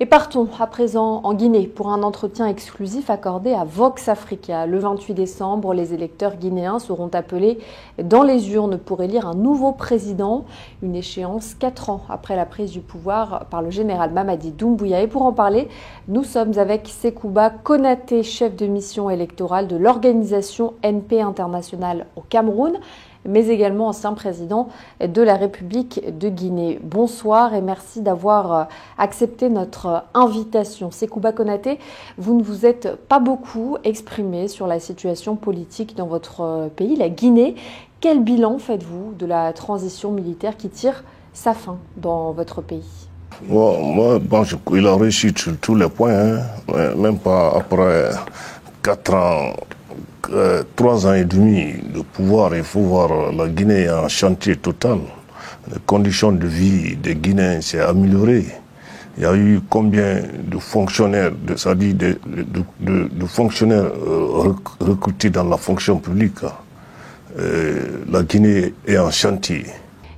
Et partons à présent en Guinée pour un entretien exclusif accordé à Vox Africa. Le 28 décembre, les électeurs guinéens seront appelés dans les urnes pour élire un nouveau président, une échéance 4 ans après la prise du pouvoir par le général Mamadi Doumbouya. Et pour en parler, nous sommes avec Sekouba Konaté, chef de mission électorale de l'organisation NP International au Cameroun, mais également ancien président de la République de Guinée. Bonsoir et merci d'avoir accepté notre invitation. Sekouba Konaté, vous ne vous êtes pas beaucoup exprimé sur la situation politique dans votre pays, la Guinée. Quel bilan faites-vous de la transition militaire qui tire sa fin dans votre pays? Il a réussi sur tous les points, même pas après 4 ans. 3 ans et demi de pouvoir, il faut voir la Guinée en chantier total. Les conditions de vie des Guinéens s'est améliorées. Il y a eu combien de fonctionnaires, c'est-à-dire de fonctionnaires recrutés dans la fonction publique. La Guinée est en chantier.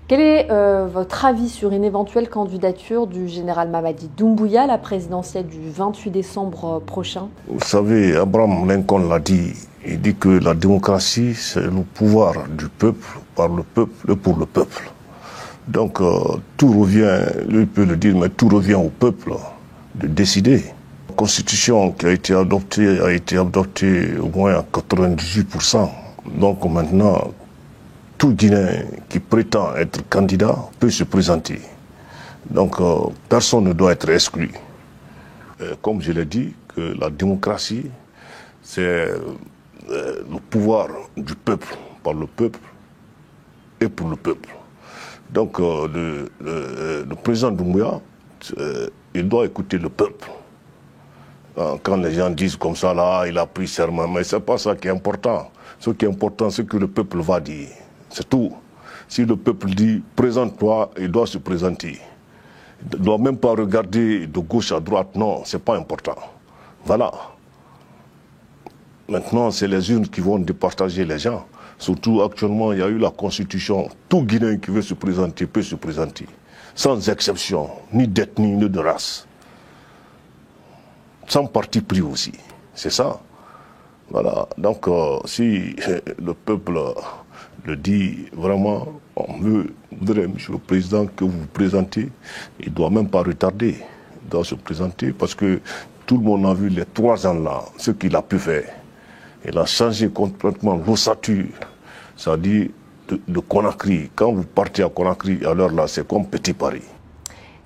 Quel est votre avis sur une éventuelle candidature du général Mamadi Doumbouya à la présidentielle du 28 décembre prochain? Vous savez, Abraham Lincoln l'a dit, il dit que la démocratie, c'est le pouvoir du peuple, par le peuple et pour le peuple. Donc tout revient, lui peut le dire, mais tout revient au peuple de décider. La constitution qui a été adoptée au moins à 98%. Donc maintenant, tout Guinéen qui prétend être candidat peut se présenter. Donc personne ne doit être exclu. Comme je l'ai dit, que la démocratie, c'est le pouvoir du peuple, par le peuple et pour le peuple. Donc le président Doumbouya, il doit écouter le peuple. Quand les gens disent comme ça, là, il a pris serment, mais c'est pas ça qui est important. Ce qui est important, c'est que le peuple va dire. C'est tout. Si le peuple dit « présente-toi », il doit se présenter. Il ne doit même pas regarder de gauche à droite. Non, c'est pas important. Voilà. Maintenant, c'est les urnes qui vont départager les gens. Surtout actuellement, il y a eu la Constitution. Tout Guinéen qui veut se présenter peut se présenter. Sans exception, ni d'ethnie, ni de race. Sans parti pris aussi. C'est ça. Voilà. Donc, si le peuple le dit vraiment, on voudrait, Monsieur le Président, que vous vous présentez, il ne doit même pas retarder. Il doit se présenter parce que tout le monde a vu les 3 ans là, ce qu'il a pu faire. Il a changé complètement l'ossature, c'est-à-dire de Conakry. Quand vous partez à Conakry, alors là, c'est comme Petit Paris.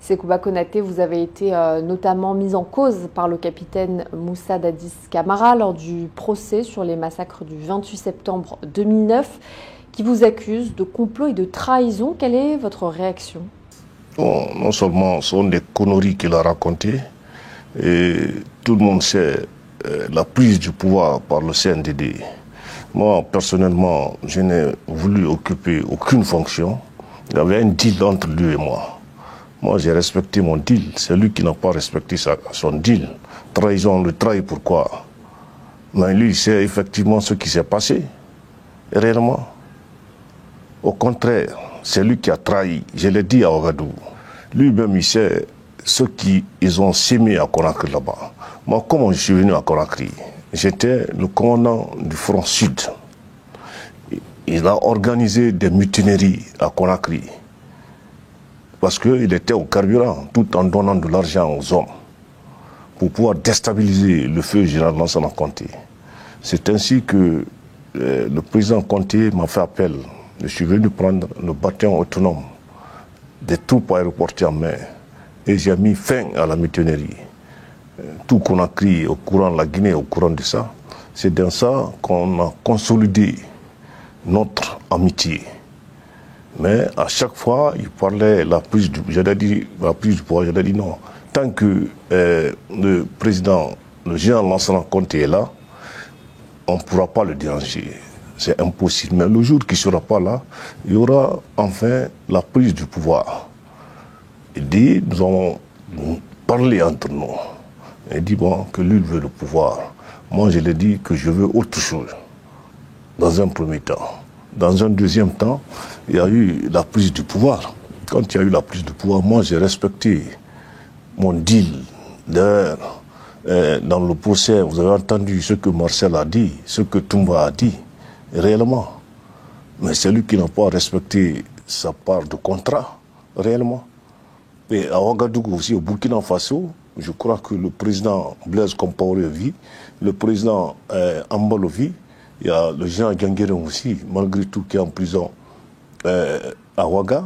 Sekouba Konaté, vous avez été notamment mis en cause par le capitaine Moussa Dadis Camara lors du procès sur les massacres du 28 septembre 2009, qui vous accuse de complot et de trahison. Quelle est votre réaction? Non seulement ce sont des conneries qu'il a racontées, et tout le monde sait la prise du pouvoir par le CNDD. Moi, personnellement, je n'ai voulu occuper aucune fonction. Il y avait un deal entre lui et moi. Moi, j'ai respecté mon deal. C'est lui qui n'a pas respecté son deal. Trahison, le trahit pourquoi? Mais lui, il sait effectivement ce qui s'est passé. Réellement. Au contraire, c'est lui qui a trahi. Je l'ai dit à Ouagadougou. Lui-même, il sait ce qu'ils ont sémé à Conakry là-bas. Moi, comment je suis venu à Conakry? J'étais le commandant du front sud. Il a organisé des mutineries à Conakry. Parce qu'il était au carburant, tout en donnant de l'argent aux hommes, pour pouvoir déstabiliser le feu général Lansana Conté. C'est ainsi que le président Conté m'a fait appel. Je suis venu prendre le bataillon autonome des troupes aéroportées en main. Et j'ai mis fin à la mutinerie. Tout Conakry au courant, la Guinée au courant de ça. C'est dans ça qu'on a consolidé notre amitié. Mais à chaque fois, il parlait la prise du pouvoir. J'avais dit non. Tant que le président, le général Lansana Conté est là, on ne pourra pas le déranger. C'est impossible. Mais le jour qu'il ne sera pas là, il y aura enfin la prise du pouvoir. Il dit, nous allons parler entre nous. Il dit bon, que lui veut le pouvoir. Moi, je lui ai dit que je veux autre chose. Dans un premier temps. Dans un deuxième temps, il y a eu la prise du pouvoir. Quand il y a eu la prise du pouvoir, moi, j'ai respecté mon deal D'ailleurs, dans le procès, vous avez entendu ce que Marcel a dit, ce que Toumba a dit, réellement. Mais c'est lui qui n'a pas respecté sa part de contrat, réellement. Et à Ouagadougou aussi, au Burkina Faso, je crois que le président Blaise Compaoré vit, le président Ambalo vit, il y a le général Ganguéré aussi, malgré tout, qui est en prison à Ouaga.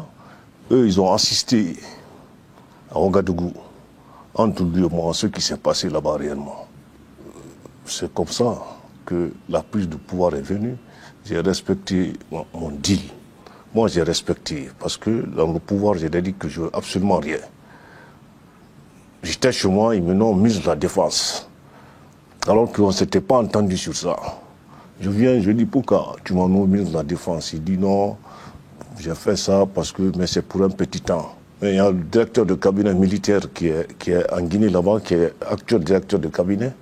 Eux, ils ont assisté à Ouagadougou, entre lui et moi, ce qui s'est passé là-bas réellement. C'est comme ça que la prise de pouvoir est venue. J'ai respecté mon deal. Moi, j'ai respecté, parce que dans le pouvoir, j'ai dit que je veux absolument rien. J'étais chez moi, ils me l'ont mis la défense. Alors qu'on ne s'était pas entendu sur ça. Je viens, je dis, pourquoi tu m'as mis la défense? Il dit non, j'ai fait ça parce que, mais c'est pour un petit temps. Et il y a le directeur de cabinet militaire qui est en Guinée là-bas, qui est actuel directeur de cabinet.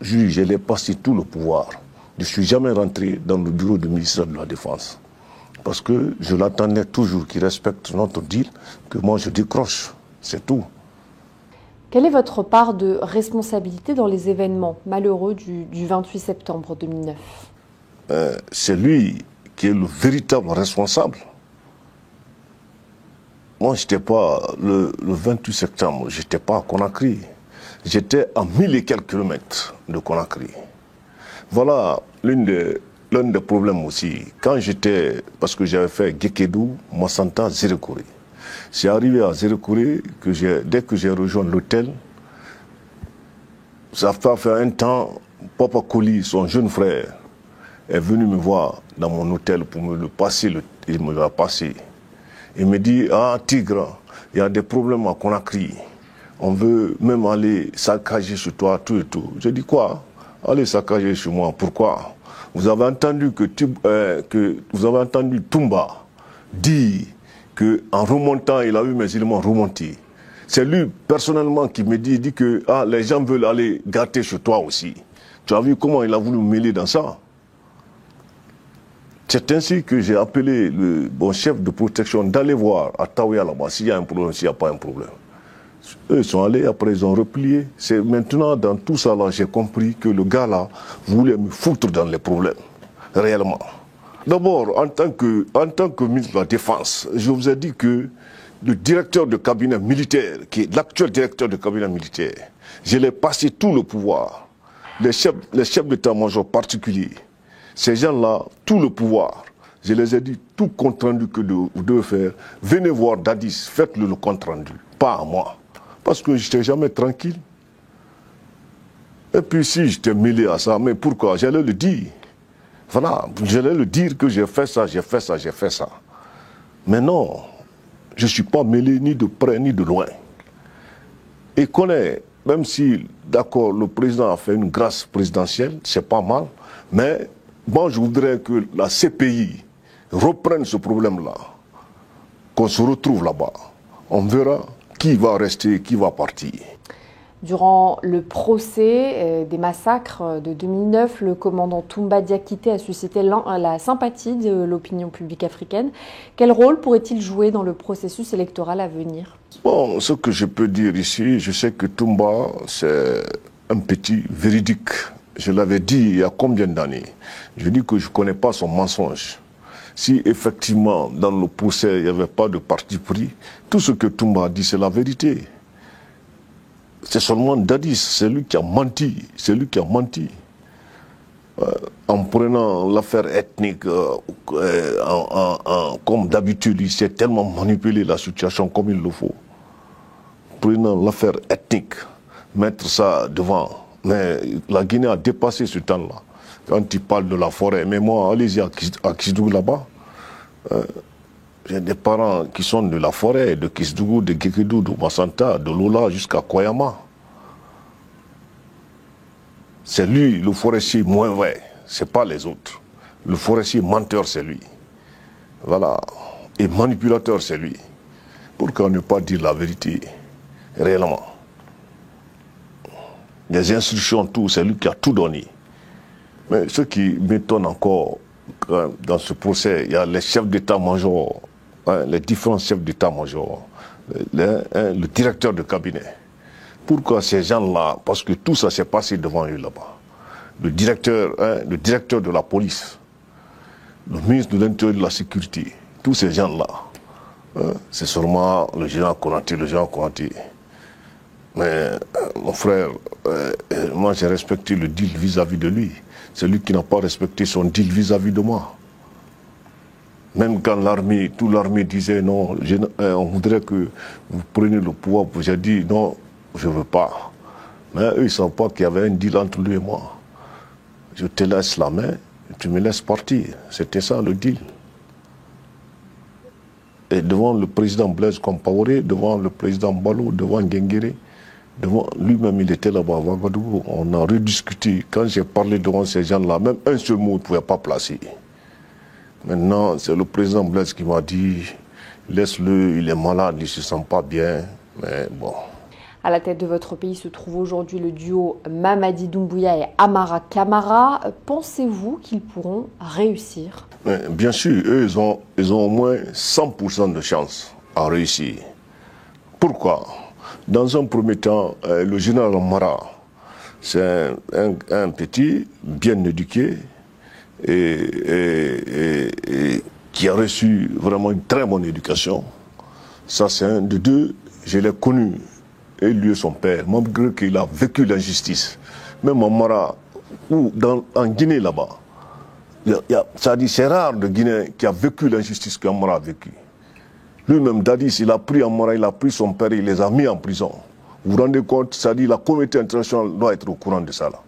Je l'ai passé tout le pouvoir. Je ne suis jamais rentré dans le bureau du ministère de la Défense. Parce que je l'attendais toujours qu'il respecte notre deal, que moi je décroche. C'est tout. Quelle est votre part de responsabilité dans les événements malheureux du 28 septembre 2009 ? C'est lui qui est le véritable responsable. Moi, je n'étais pas, le 28 septembre, je n'étais pas à Conakry. J'étais à 1000 et quelques kilomètres de Conakry. Voilà l'un des problèmes aussi. Quand j'étais, parce que j'avais fait Gekedou, Massanta, Zérekouré. C'est arrivé à Zérekouré que dès que j'ai rejoint l'hôtel, ça fait un temps, Papa Koli, son jeune frère, est venu me voir dans mon hôtel pour me le passer, il me l'a passé. Il me dit, ah Tigre, il y a des problèmes à Conakry. On veut même aller saccager chez toi, tout et tout. J'ai dit quoi? Allez saccager chez moi, pourquoi? Vous avez entendu vous avez entendu Toumba dire qu'en remontant, il a eu mes éléments remontés. C'est lui personnellement qui me dit que les gens veulent aller gâter chez toi aussi. Tu as vu comment il a voulu me mêler dans ça? C'est ainsi que j'ai appelé le bon chef de protection d'aller voir à Taouya là-bas s'il y a un problème, s'il n'y a pas un problème. Eux sont allés, après ils ont replié. C'est maintenant dans tout ça là, j'ai compris que le gars là voulait me foutre dans les problèmes, réellement. D'abord, en tant que ministre de la Défense, je vous ai dit que le directeur de cabinet militaire, qui est l'actuel directeur de cabinet militaire, je l'ai passé tout le pouvoir. Les chefs d'état-major particuliers, ces gens-là, tout le pouvoir. Je les ai dit, tout compte rendu que vous devez faire, venez voir Dadis, faites-le compte rendu, pas à moi. Parce que je n'étais jamais tranquille. Et puis si j'étais mêlé à ça, mais pourquoi? J'allais le dire. Voilà, j'allais le dire que j'ai fait ça, j'ai fait ça, j'ai fait ça. Mais non, je ne suis pas mêlé ni de près ni de loin. Et connaît, même si, d'accord, le président a fait une grâce présidentielle, c'est pas mal, mais moi je voudrais que la CPI reprenne ce problème-là, qu'on se retrouve là-bas. On verra qui va rester, qui va partir. Durant le procès des massacres de 2009, le commandant Toumba Diakité a suscité la sympathie de l'opinion publique africaine. Quel rôle pourrait-il jouer dans le processus électoral à venir? Bon, ce que je peux dire ici, je sais que Toumba, c'est un petit véridique. Je l'avais dit il y a combien d'années? Je dis que je ne connais pas son mensonge. Si effectivement, dans le procès, il n'y avait pas de parti pris, tout ce que Toumba a dit, c'est la vérité. C'est seulement Dadis, c'est lui qui a menti, c'est lui qui a menti. En prenant l'affaire ethnique, comme d'habitude, il sait tellement manipuler la situation comme il le faut. Prenant l'affaire ethnique, mettre ça devant. Mais la Guinée a dépassé ce temps-là. Quand il parle de la forêt, mais moi, allez-y à Kisdougou là-bas. J'ai des parents qui sont de la forêt, de Kisdougou, de Gekedou, de Massanta, de Lola jusqu'à Koyama. C'est lui, le forestier moins vrai, c'est pas les autres. Le forestier menteur, c'est lui. Voilà. Et manipulateur, c'est lui. Pourquoi ne pas dire la vérité, réellement? Les instructions, tout, c'est lui qui a tout donné. Mais ce qui m'étonne encore, dans ce procès, il y a les chefs d'état-major, les différents chefs d'état-major, le directeur de cabinet. Pourquoi ces gens-là? Parce que tout ça s'est passé devant eux là-bas. Le directeur de la police, le ministre de l'Intérieur et de la Sécurité, tous ces gens-là, c'est seulement le général Konaté. Mais mon frère, moi j'ai respecté le deal vis-à-vis de lui. C'est lui qui n'a pas respecté son deal vis-à-vis de moi. Même quand toute l'armée disait non, on voudrait que vous preniez le pouvoir, j'ai dit non, je ne veux pas. Mais eux, ils ne savent pas qu'il y avait un deal entre lui et moi. Je te laisse la main, tu me laisses partir. C'était ça le deal. Et devant le président Blaise Compaoré, devant le président Balo, devant Nguengere, devant lui-même, il était là-bas à Ouagadougou. On a rediscuté. Quand j'ai parlé devant ces gens-là, même un seul mot, il ne pouvait pas placer. Maintenant, c'est le président Blaise qui m'a dit, laisse-le, il est malade, il ne se sent pas bien. Mais bon. À la tête de votre pays se trouve aujourd'hui le duo Mamadi Doumbouya et Amara Camara. Pensez-vous qu'ils pourront réussir? Bien sûr, eux, ils ont au moins 100% de chance à réussir. Pourquoi? Dans un premier temps, le général Amara, c'est un petit, bien éduqué, et qui a reçu vraiment une très bonne éducation. Ça, c'est un de deux. Je l'ai connu, et lui et son père, malgré qu'il a vécu l'injustice. Même en Mara, ou en Guinée là-bas, c'est rare de Guinée qui a vécu l'injustice qu'Amara a vécu. Lui-même, Dadis, il a pris Amara, il a pris son père, il les a mis en prison. Vous vous rendez compte, ça dit la communauté internationale doit être au courant de ça là.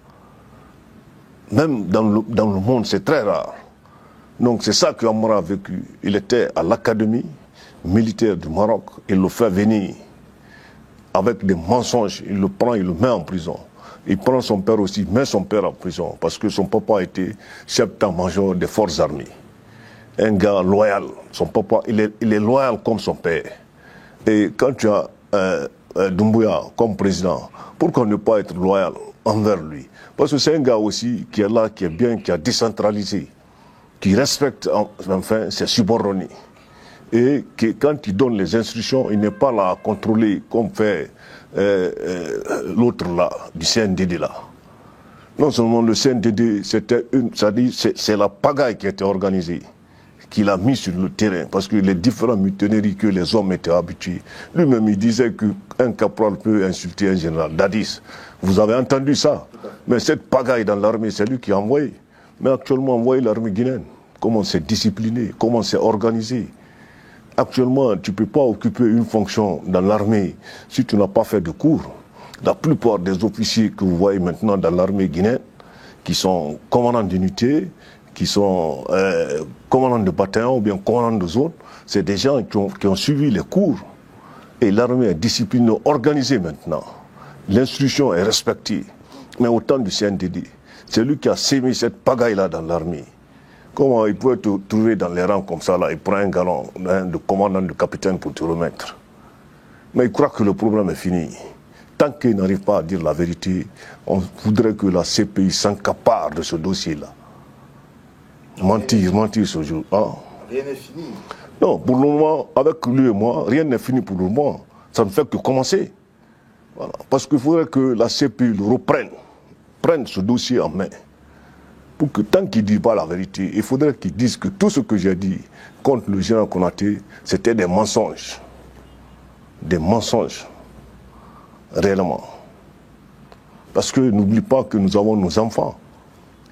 Même dans le monde, c'est très rare. Donc c'est ça qu'Amara a vécu. Il était à l'académie militaire du Maroc, il le fait venir avec des mensonges, il le prend, il le met en prison. Il prend son père aussi, met son père en prison, parce que son papa était chef d'état-major des forces armées. Un gars loyal, son papa, il est loyal comme son père. Et quand tu as Doumbouya comme président, pourquoi ne pas être loyal envers lui? Parce que c'est un gars aussi qui est là, qui est bien, qui a décentralisé, qui respecte enfin ses subordonnés. Et que quand il donne les instructions, il n'est pas là à contrôler comme fait l'autre là, du CNDD là. Non seulement le CNDD, c'est la pagaille qui a été organisée, qu'il a mis sur le terrain, parce que les différentes mutineries que les hommes étaient habitués. Lui-même, il disait qu'un caporal peut insulter un général. Dadis, vous avez entendu ça? Mais cette pagaille dans l'armée, c'est lui qui a envoyé. Mais actuellement, envoyé l'armée guinéenne. Comment c'est discipliné, comment c'est organisé. Actuellement, tu ne peux pas occuper une fonction dans l'armée si tu n'as pas fait de cours. La plupart des officiers que vous voyez maintenant dans l'armée guinéenne, qui sont commandants d'unité, qui sont commandants de bataillon ou bien commandants de zone, c'est des gens qui ont suivi les cours. Et l'armée est disciplinée, organisée maintenant. L'instruction est respectée. Mais au temps du CNDD, c'est lui qui a sémé cette pagaille-là dans l'armée. Comment il peut te trouver dans les rangs comme ça, là, il prend un galon de commandant, de capitaine pour te remettre. Mais il croit que le problème est fini. Tant qu'il n'arrive pas à dire la vérité, on voudrait que la CPI s'encapare de ce dossier-là. Mentir ce jour. Ah. Rien n'est fini. Non, pour le moment, avec lui et moi, rien n'est fini pour le moment. Ça ne fait que commencer. Voilà. Parce qu'il faudrait que la CPI le reprenne, prenne ce dossier en main. Pour que tant qu'il ne dit pas la vérité, il faudrait qu'il dise que tout ce que j'ai dit contre le général Konaté, c'était des mensonges. Des mensonges. Réellement. Parce que n'oublie pas que nous avons nos enfants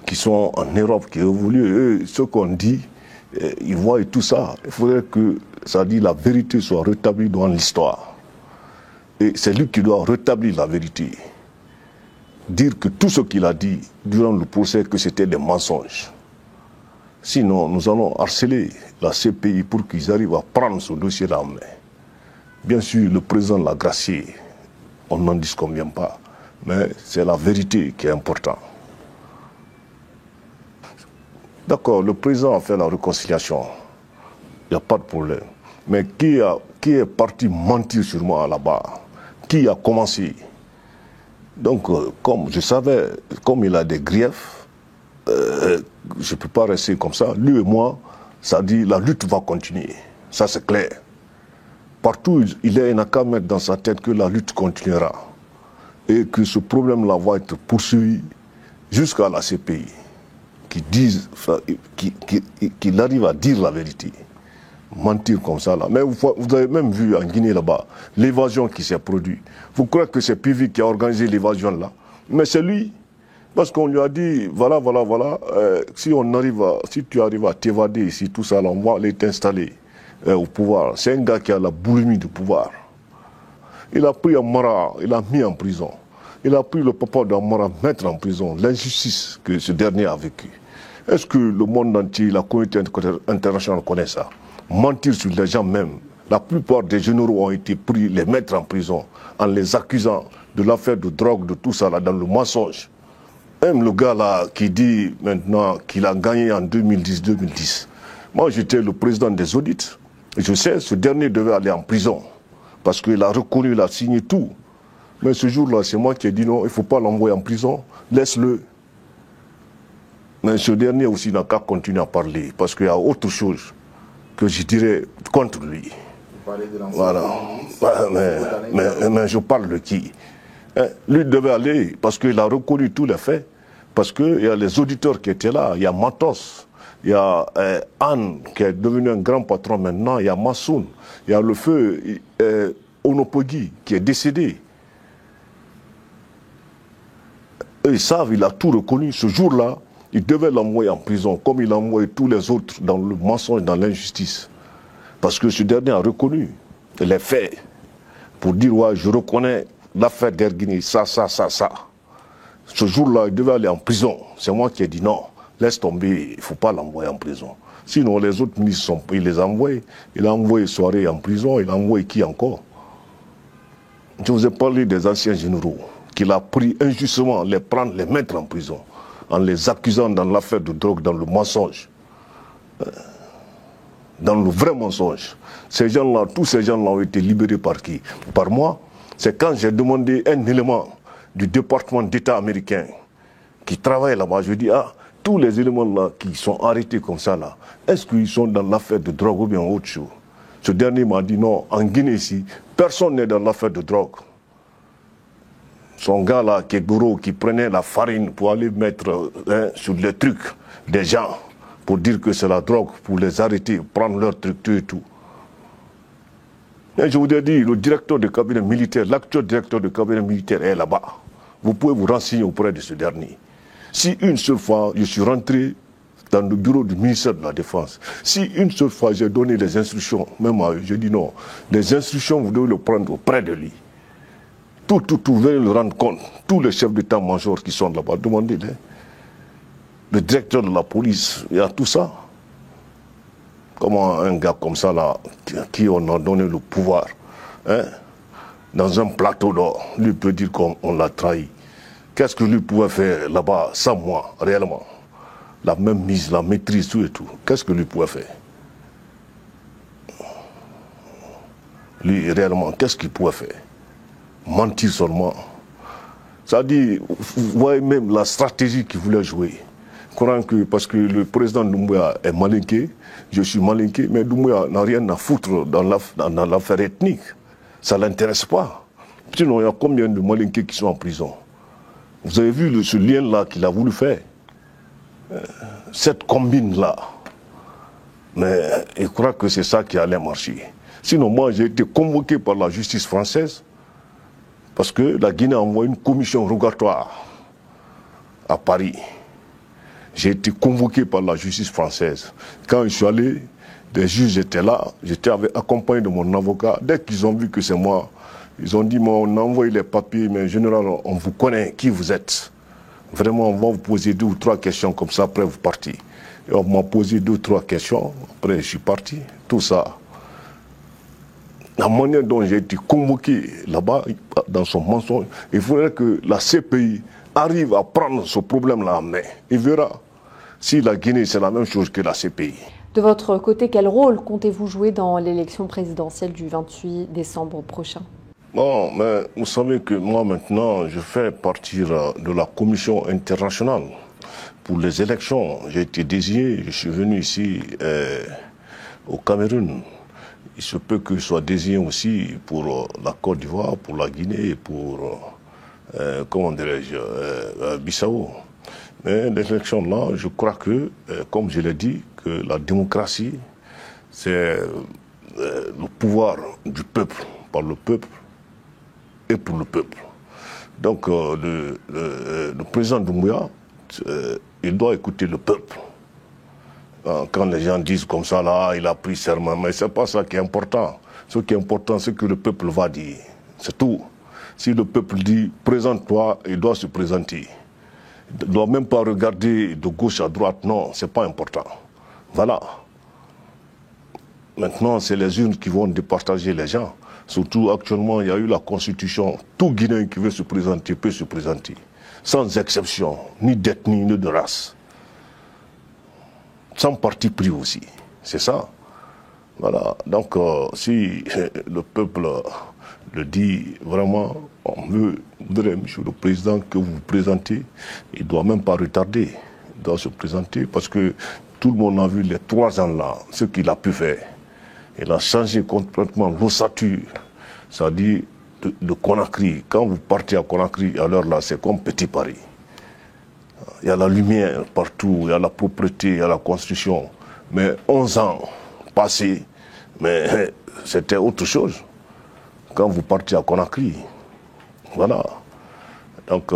qui sont en Europe, qui évoluent. Eux, ce qu'on dit, ils voient tout ça. Il faudrait que, ça dit, la vérité soit rétablie dans l'histoire. Et c'est lui qui doit rétablir la vérité. Dire que tout ce qu'il a dit durant le procès, que c'était des mensonges. Sinon, nous allons harceler la CPI pour qu'ils arrivent à prendre ce dossier-là en main. Bien sûr, le président l'a gracié. On n'en disconvient pas. Mais c'est la vérité qui est importante. D'accord, le président a fait la réconciliation. Il n'y a pas de problème. Mais qui est parti mentir sur moi là-bas? Qui a commencé? Donc, comme je savais, comme il a des griefs, je ne peux pas rester comme ça. Lui et moi, ça dit la lutte va continuer. Ça, c'est clair. partout il est, il n'a qu'à mettre dans sa tête que la lutte continuera et que ce problème-là va être poursuivi jusqu'à la CPI, qu'il arrive à dire la vérité. Mentir comme ça là. Mais vous avez même vu en Guinée là-bas, l'évasion qui s'est produite. Vous croyez que c'est Pivi qui a organisé l'évasion là? Mais c'est lui. Parce qu'on lui a dit, voilà, si tu arrives à t'évader ici, tout ça là, on va aller t'installer au pouvoir. C'est un gars qui a la boulimie du pouvoir. Il a pris Amara, il l'a mis en prison. Il a pris le papa d'Amara, mettre en prison. L'injustice que ce dernier a vécue. Est-ce que le monde entier, la communauté internationale connaît ça? Mentir sur les gens même. La plupart des généraux ont été pris, les mettre en prison, en les accusant de l'affaire de drogue, de tout ça là, dans le mensonge. Même le gars là qui dit maintenant qu'il a gagné en 2010. Moi j'étais le président des audits. Et je sais, ce dernier devait aller en prison. Parce qu'il a reconnu, il a signé tout. Mais ce jour-là, c'est moi qui ai dit non, il ne faut pas l'envoyer en prison, laisse-le. Mais ce dernier aussi n'a qu'à continuer à parler, parce qu'il y a autre chose que je dirais contre lui. Vous parlez de voilà. Mais je parle de qui? Lui devait aller, parce qu'il a reconnu tous les faits, parce qu'il y a les auditeurs qui étaient là, il y a Matos, il y a Anne, qui est devenu un grand patron maintenant, il y a Massoun, il y a le feu Onopogi, qui est décédé. Eux, ils savent, il a tout reconnu. Ce jour-là, il devait l'envoyer en prison, comme il a envoyé tous les autres dans le mensonge, dans l'injustice. Parce que ce dernier a reconnu les faits pour dire, ouais, je reconnais l'affaire d'Erguini, ça. Ce jour-là, il devait aller en prison. C'est moi qui ai dit non, laisse tomber, il ne faut pas l'envoyer en prison. Sinon, les autres ministres, il les a envoyés. Il a envoyé Soirée en prison, il a envoyé qui encore? Je vous ai parlé des anciens généraux, qu'il a pris injustement, les prendre, les mettre en prison, en les accusant dans l'affaire de drogue, dans le mensonge. Dans le vrai mensonge. Ces gens-là, tous ces gens-là ont été libérés par qui? Par moi. C'est quand j'ai demandé un élément du département d'État américain qui travaille là-bas, je dis, ah, tous les éléments-là qui sont arrêtés comme ça, là, est-ce qu'ils sont dans l'affaire de drogue ou bien autre chose? Ce dernier m'a dit, non, en Guinée ici, personne n'est dans l'affaire de drogue. Son gars là, qui est gros, qui prenait la farine pour aller mettre sur les trucs des gens, pour dire que c'est la drogue, pour les arrêter, prendre leurs trucs et tout. Et je vous ai dit, le directeur du cabinet militaire, l'actuel directeur du cabinet militaire est là-bas. Vous pouvez vous renseigner auprès de ce dernier. Si une seule fois, je suis rentré dans le bureau du ministère de la Défense, si une seule fois j'ai donné des instructions, même à eux, je dis non, les instructions, vous devez le prendre auprès de lui. Tout, vous allez le rendre compte. Tous les chefs d'état-major qui sont là-bas, demandez-les. Le directeur de la police, il y a tout ça. Comment un gars comme ça, là, qui on a donné le pouvoir, hein, dans un plateau d'or, lui peut dire qu'on l'a trahi. Qu'est-ce que lui pouvait faire là-bas, sans moi, réellement? La même mise, la maîtrise, tout et tout. Qu'est-ce que lui pouvait faire? Lui, réellement, qu'est-ce qu'il pouvait faire? Mentir seulement. Ça dit, vous voyez même la stratégie qu'il voulait jouer. Parce que le président Doumbouya est malinqué, je suis malinqué, mais Doumbouya n'a rien à foutre dans l'affaire ethnique. Ça ne l'intéresse pas. Sinon, il y a combien de malinqués qui sont en prison? Vous avez vu ce lien-là qu'il a voulu faire? Cette combine-là. Mais il croit que c'est ça qui allait marcher. Sinon, moi, j'ai été convoqué par la justice française parce que la Guinée a envoyé une commission rogatoire à Paris. J'ai été convoqué par la justice française. Quand je suis allé, des juges étaient là, j'étais accompagné de mon avocat. Dès qu'ils ont vu que c'est moi, ils ont dit, on a envoyé les papiers, mais en général, on vous connaît, qui vous êtes. Vraiment, on va vous poser 2 ou 3 questions comme ça, après vous partez. Et on m'a posé 2 ou 3 questions, après je suis parti. Tout ça. La manière dont j'ai été convoqué là-bas, dans son mensonge, il faudrait que la CPI arrive à prendre ce problème-là en main. Il verra si la Guinée, c'est la même chose que la CPI. De votre côté, quel rôle comptez-vous jouer dans l'élection présidentielle du 28 décembre prochain? Bon, mais vous savez que moi maintenant, je fais partie de la commission internationale pour les élections. J'ai été désigné, je suis venu ici au Cameroun. il se peut qu'il soit désigné aussi pour la Côte d'Ivoire, pour la Guinée, pour, comment dirais-je, Bissau. Mais l'élection là, je crois que, comme je l'ai dit, que la démocratie, c'est le pouvoir du peuple, par le peuple et pour le peuple. Donc le président Doumbouya, il doit écouter le peuple. Quand les gens disent comme ça, là, il a pris serment, mais c'est pas ça qui est important. Ce qui est important, c'est que le peuple va dire. C'est tout. Si le peuple dit, présente-toi, il doit se présenter. Il ne doit même pas regarder de gauche à droite, non, c'est pas important. Voilà. Maintenant, c'est les urnes qui vont départager les gens. Surtout, actuellement, il y a eu la Constitution. Tout Guinéen qui veut se présenter peut se présenter. Sans exception, ni d'ethnie, ni de race. Sans parti pris aussi. C'est ça. Voilà. Donc, si le peuple le dit vraiment, on voudrait, monsieur le président, que vous vous présentez, il ne doit même pas retarder. Il doit se présenter parce que tout le monde a vu les 3 ans là, ce qu'il a pu faire. Il a changé complètement l'ossature, c'est-à-dire de Conakry. Quand vous partez à Conakry, à l'heure là, c'est comme Petit Paris. Il y a la lumière partout, il y a la propreté, il y a la construction. Mais 11 ans passés, mais c'était autre chose. Quand vous partiez à Conakry, voilà. Donc,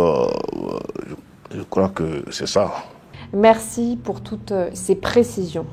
je crois que c'est ça. Merci pour toutes ces précisions.